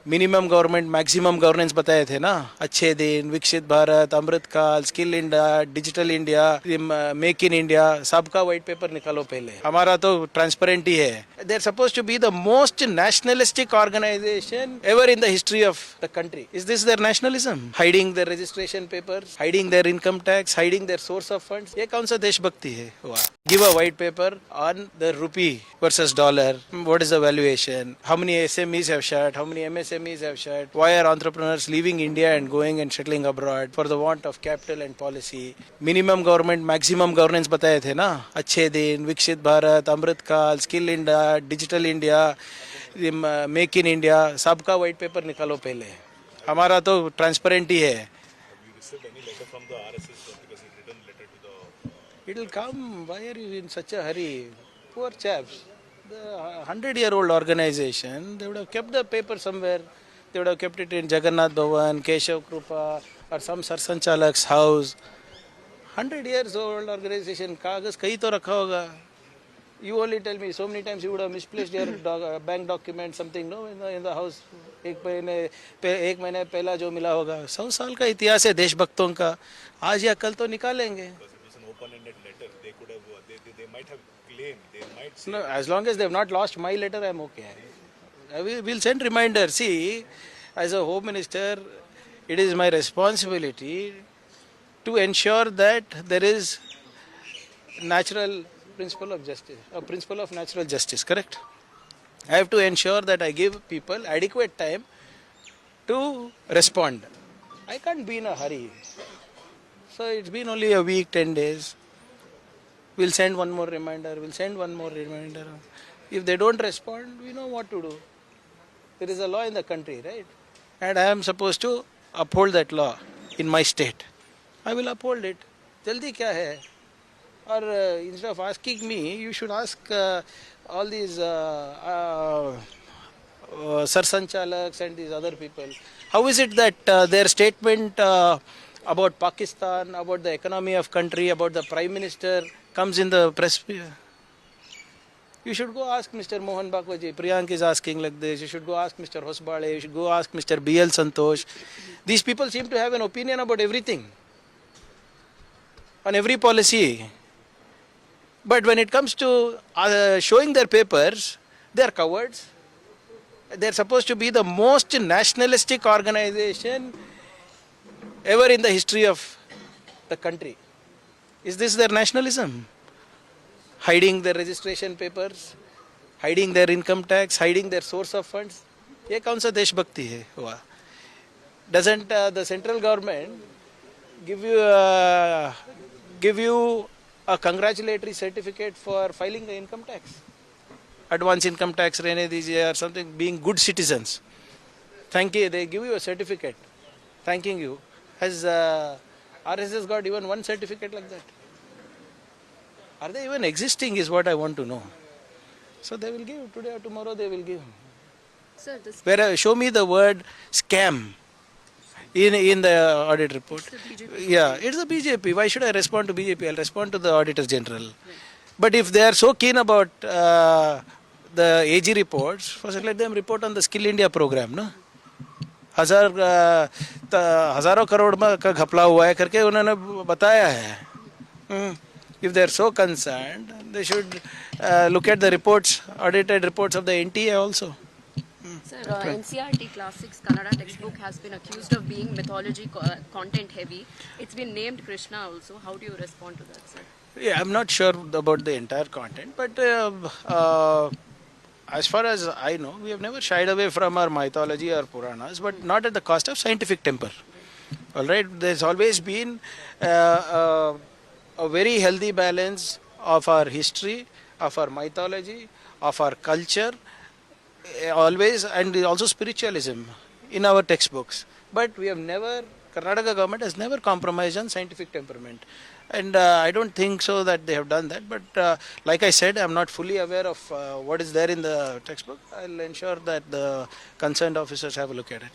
Minimum government maximum governance बताए थे ना, अच्छे दिन, विकसित भारत, अमृत काल, skill India, digital India, make in India, सबका व्हाइट पेपर निकालो पहले। हमारा तो ट्रांसपेरेंट ही है। They are suppose to be the most nationalistic organisation ever in the history of the country. Is this their nationalism? Hiding their registration papers, hiding their income tax, hiding their source of funds. ये कौन सा देशभक्ति है? वाह। Give a white paper on the rupee versus dollar. What is the valuation? How many SMEs have shut? How many MSMEs have shut? Why are entrepreneurs leaving India and going and settling abroad for the want of capital and policy? Minimum government, maximum governance बताए थे ना, अच्छे दिन, विकसित भारत, अमृत काल, skill India, digital India, make in India, सबका white paper निकालो पहले। हमारा तो ट्रांसपेरेंट ही है। It will come. Why are you in such a hurry? Poor chaps. The 100-year-old organization, they would have kept the paper somewhere. They would have kept it in Jagannath Bhavan, Keshav Krupa, or some Sarsanchalak's house. 100 years old organization, कागज कहीं तो रखा होगा. You only tell me, so many times you would have misplaced your bank document, something, no, in the house. एक महीने पहला जो मिला होगा. 100 साल का इतिहास है देशभक्तों का. आज या कल तो निकालेंगे. They might have claimed, they might say. No, as long as they have not lost my letter, I am okay. We'll send reminder. See, as a Home Minister, it is my responsibility to ensure that there is natural principle of justice, a principle of natural justice, correct? I have to ensure that I give people adequate time to respond. I can't be in a hurry. So it's been only a week, 10 days. We'll send one more reminder, If they don't respond, we know what to do. There is a law in the country, right? And I am supposed to uphold that law in my state. I will uphold it. Jaldi kya hai? Or instead of asking me, you should ask all these Sarsanchalaks and these other people. How is it that their statement about Pakistan, about the economy of country, about the Prime Minister comes in the press? You should go ask Mr. Mohan Bhagwat. Priyank is asking like this. You should go ask Mr. Hosbale. You should go ask Mr. B.L. Santosh. These people seem to have an opinion about everything, on every policy. But when it comes to showing their papers, they are cowards. They are supposed to be the most nationalistic organization ever in the history of the country. Is this their nationalism? Hiding their registration papers, hiding their income tax, hiding their source of funds. ये कौन सा देशभक्ति है? हुआ. Doesn't the central government give you a congratulatory certificate for filing the income tax? Advance income tax रहने दीजिए or something, being good citizens. Thank you. They give you a certificate thanking you. Has RSS got even one certificate like that? Are they even existing is what I want to know. So they will give, today or tomorrow they will give. Sir, Show me the word scam in the audit report. Yeah, it's the BJP. Why should I respond to BJP? I'll respond to the Auditor General. Right. But if they are so keen about the AG reports, first let them report on the Skill India program, no? हजारों करोड़ का घपला हुआ है करके उन्होंने बताया है. If they are so concerned, they should look at the reports, audited reports of the NTA also. Sir, NCERT Class 6 Kannada textbook has been accused of being mythology content heavy. It's been named Krishna also. How do you respond to that, sir? Yeah, I'm not sure about the entire content, but as far as I know, we have never shied away from our mythology or Puranas, but not at the cost of scientific temper. All right, there's always been a very healthy balance of our history, of our mythology, of our culture, always, and also spiritualism in our textbooks. But we have never, Karnataka government has never compromised on scientific temperament. And I don't think so that they have done that. But like I said, I'm not fully aware of what is there in the textbook. I'll ensure that the concerned officers have a look at it.